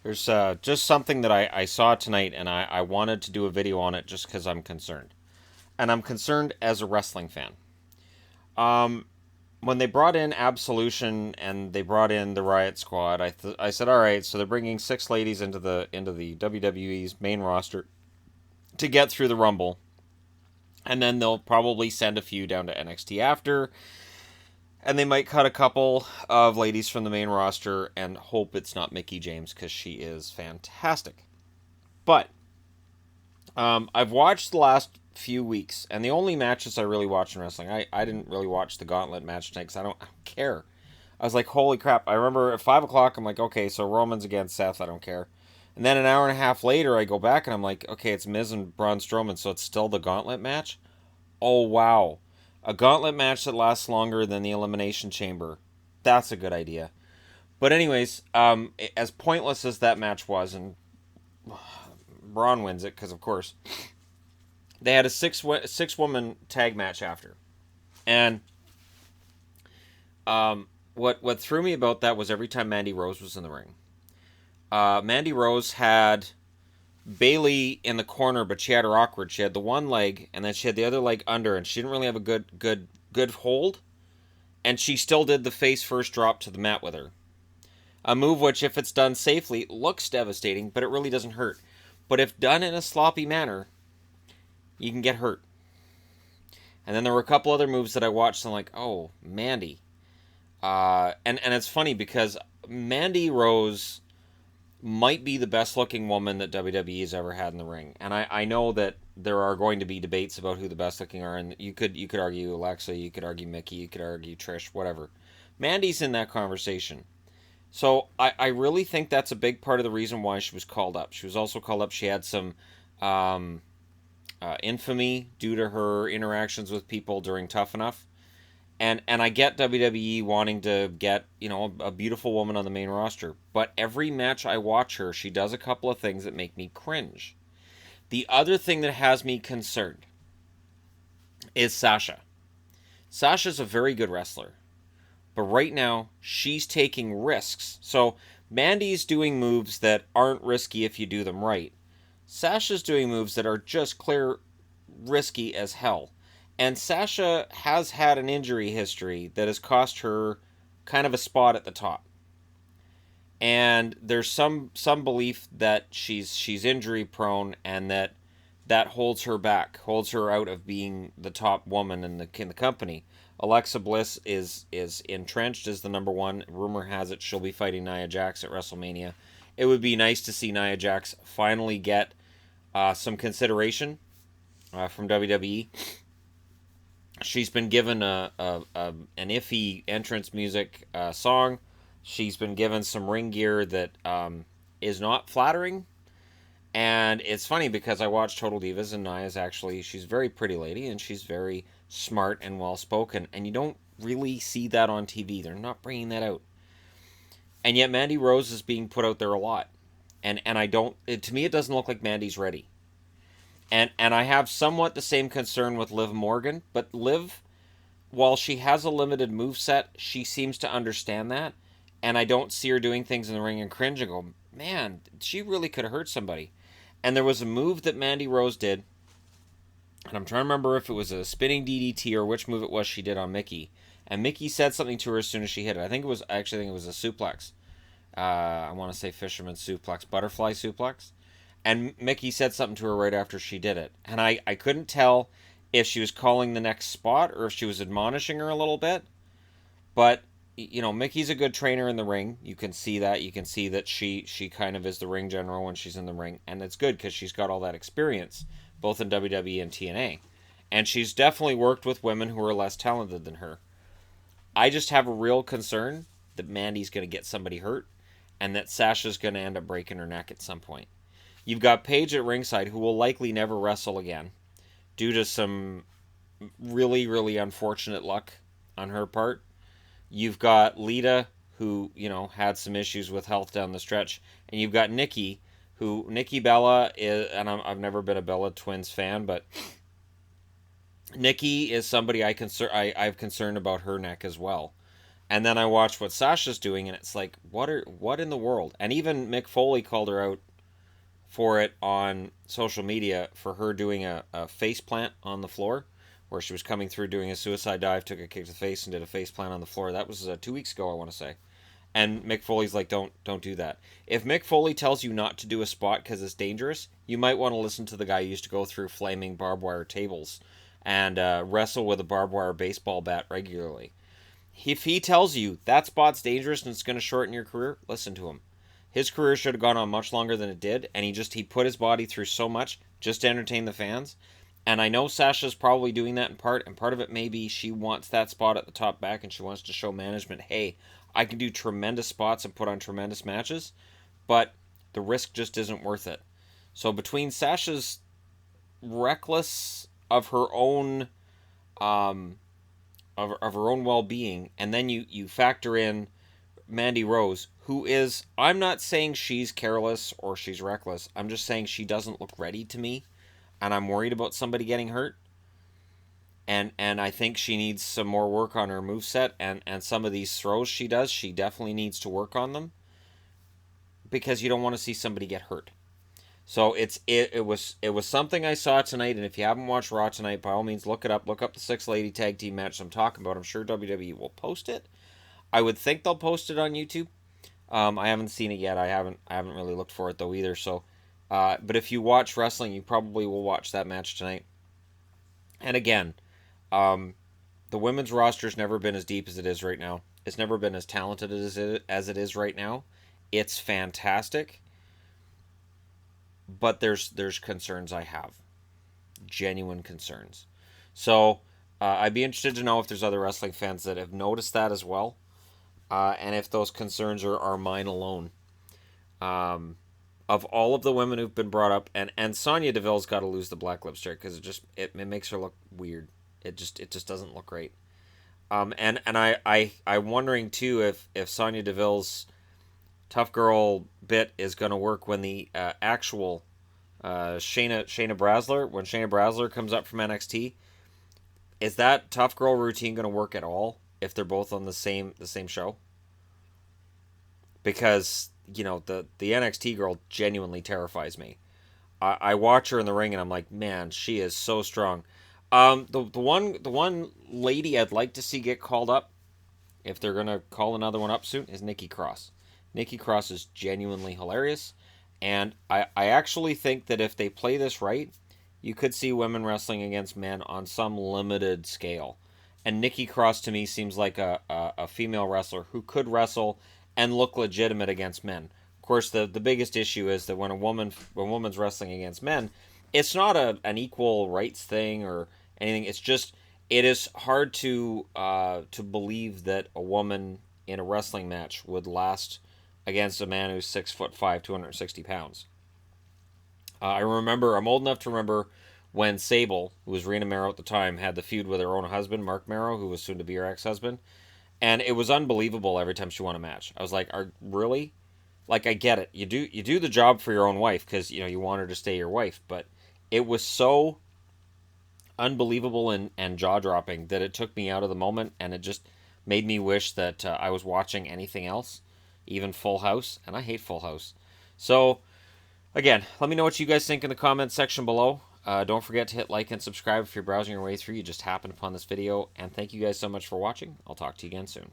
There's just something that I saw tonight, and I wanted to do a video on it just because I'm concerned. And I'm concerned as a wrestling fan. Um, when they brought in Absolution and they brought in the Riot Squad, I said, all right, so they're bringing six ladies into the WWE's main roster to get through the Rumble, and then they'll probably send a few down to NXT after, and they might cut a couple of ladies from the main roster and hope it's not Mickie James because she is fantastic. But I've watched the last few weeks, and the only matches I really watch in wrestling, I didn't really watch the Gauntlet match tonight because I don't care. I was like, holy crap. I remember at 5 o'clock, I'm like, okay, so Roman's against Seth, I don't care. And then an hour and a half later, I go back and I'm like, okay, it's Miz and Braun Strowman, so it's still the Gauntlet match? Oh, wow. A Gauntlet match that lasts longer than the Elimination Chamber. That's a good idea. But anyways, as pointless as that match was, and Braun wins it because, of course, they had a six woman tag match after, and what threw me about that was every time Mandy Rose was in the ring. Mandy Rose had Bailey in the corner, but she had her awkward. She had the one leg, and then she had the other leg under, and she didn't really have a good hold. And she still did the face first drop to the mat with her. A move which, if it's done safely, looks devastating, but it really doesn't hurt. But if done in a sloppy manner, you can get hurt. And then there were a couple other moves that I watched, and I'm like, oh, Mandy. And it's funny because Mandy Rose might be the best looking woman that WWE has ever had in the ring. And I know that there are going to be debates about who the best looking are, and you could argue Alexa, you could argue Mickie, you could argue Trish, whatever. Mandy's in that conversation. So I really think that's a big part of the reason why she was called up. She was also called up. She had some infamy due to her interactions with people during Tough Enough. And I get WWE wanting to get, a beautiful woman on the main roster. But every match I watch her, she does a couple of things that make me cringe. The other thing that has me concerned is Sasha. Sasha's a very good wrestler. But right now, she's taking risks. So Mandy's doing moves that aren't risky if you do them right. Sasha's doing moves that are just clear risky as hell. And Sasha has had an injury history that has cost her kind of a spot at the top. And there's some belief that she's injury prone and that holds her back, holds her out of being the top woman in the company. Alexa Bliss is entrenched as the number one. Rumor has it she'll be fighting Nia Jax at WrestleMania. It would be nice to see Nia Jax finally get some consideration from WWE. She's been given an iffy entrance music song. She's been given some ring gear that is not flattering. And it's funny because I watch Total Divas, and Nia's she's a very pretty lady, and she's very smart and well-spoken. And you don't really see that on TV. They're not bringing that out. And yet Mandy Rose is being put out there a lot. And I don't... to me, it doesn't look like Mandy's ready. And I have somewhat the same concern with Liv Morgan, but Liv, while she has a limited moveset, she seems to understand that, and I don't see her doing things in the ring and cringe and go, man, she really could have hurt somebody. And there was a move that Mandy Rose did, and I'm trying to remember if it was a spinning DDT or which move it was she did on Mickie, and Mickie said something to her as soon as she hit it. I think it was a suplex. I want to say fisherman suplex, butterfly suplex. And Mickie said something to her right after she did it. And I couldn't tell if she was calling the next spot or if she was admonishing her a little bit. But, Mickey's a good trainer in the ring. You can see that. You can see that she kind of is the ring general when she's in the ring. And it's good because she's got all that experience, both in WWE and TNA. And she's definitely worked with women who are less talented than her. I just have a real concern that Mandy's going to get somebody hurt and that Sasha's going to end up breaking her neck at some point. You've got Paige at ringside, who will likely never wrestle again due to some really, really unfortunate luck on her part. You've got Lita, who, had some issues with health down the stretch. And you've got Nikki Bella is, and I've never been a Bella Twins fan, but Nikki is somebody I've concerned about her neck as well. And then I watch what Sasha's doing, and it's like, what in the world? And even Mick Foley called her out for it on social media for her doing a face plant on the floor, where she was coming through doing a suicide dive, took a kick to the face, and did a face plant on the floor. That was 2 weeks ago, I want to say. And Mick Foley's like, don't do that. If Mick Foley tells you not to do a spot because it's dangerous, you might want to listen to the guy who used to go through flaming barbed wire tables and wrestle with a barbed wire baseball bat regularly. If he tells you that spot's dangerous and it's going to shorten your career, listen to him. His career should have gone on much longer than it did, and he put his body through so much just to entertain the fans. And I know Sasha's probably doing that in part, and part of it may be she wants that spot at the top back, and she wants to show management, hey, I can do tremendous spots and put on tremendous matches, but the risk just isn't worth it. So between Sasha's reckless of her own of her own well-being, and then you factor in Mandy Rose, who is, I'm not saying she's careless or she's reckless. I'm just saying she doesn't look ready to me, and I'm worried about somebody getting hurt. And I think she needs some more work on her moveset, and some of these throws she does, she definitely needs to work on them, because you don't want to see somebody get hurt. So it was something I saw tonight, and if you haven't watched Raw tonight, by all means look it up. Look up the 6-lady tag team match I'm talking about. I'm sure WWE will post it. I would think they'll post it on YouTube. I haven't seen it yet. I haven't really looked for it though either. So, but if you watch wrestling, you probably will watch that match tonight. And again, the women's roster's never been as deep as it is right now. It's never been as talented as it is right now. It's fantastic, but there's concerns I have, genuine concerns. So I'd be interested to know if there's other wrestling fans that have noticed that as well, and if those concerns are mine alone. Of all of the women who've been brought up, and Sonya Deville's got to lose the black lipstick because it makes her look weird. It just doesn't look great. And I'm wondering too if Sonya Deville's tough girl bit is going to work when the actual Shayna Baszler comes up from NXT. Is that tough girl routine going to work at all if they're both on the same show? Because the NXT girl genuinely terrifies me. I watch her in the ring and I'm like, man, she is so strong. The one lady I'd like to see get called up, if they're gonna call another one up soon, is Nikki Cross. Nikki Cross is genuinely hilarious, and I actually think that if they play this right, you could see women wrestling against men on some limited scale. And Nikki Cross to me seems like a female wrestler who could wrestle and look legitimate against men. Of course, the biggest issue is that when a woman's wrestling against men, it's not an equal rights thing or anything. It's just it is hard to believe that a woman in a wrestling match would last against a man who's 6'5", 260 pounds. I'm old enough to remember when Sable, who was Rena Mero at the time, had the feud with her own husband, Mark Mero, who was soon to be her ex-husband. And it was unbelievable every time she won a match. I was like, really? Like, I get it. You do the job for your own wife because, you want her to stay your wife. But it was so unbelievable and jaw-dropping that it took me out of the moment. And it just made me wish that I was watching anything else, even Full House. And I hate Full House. So, again, let me know what you guys think in the comments section below. Don't forget to hit like and subscribe if you're browsing your way through. You just happened upon this video. And thank you guys so much for watching. I'll talk to you again soon.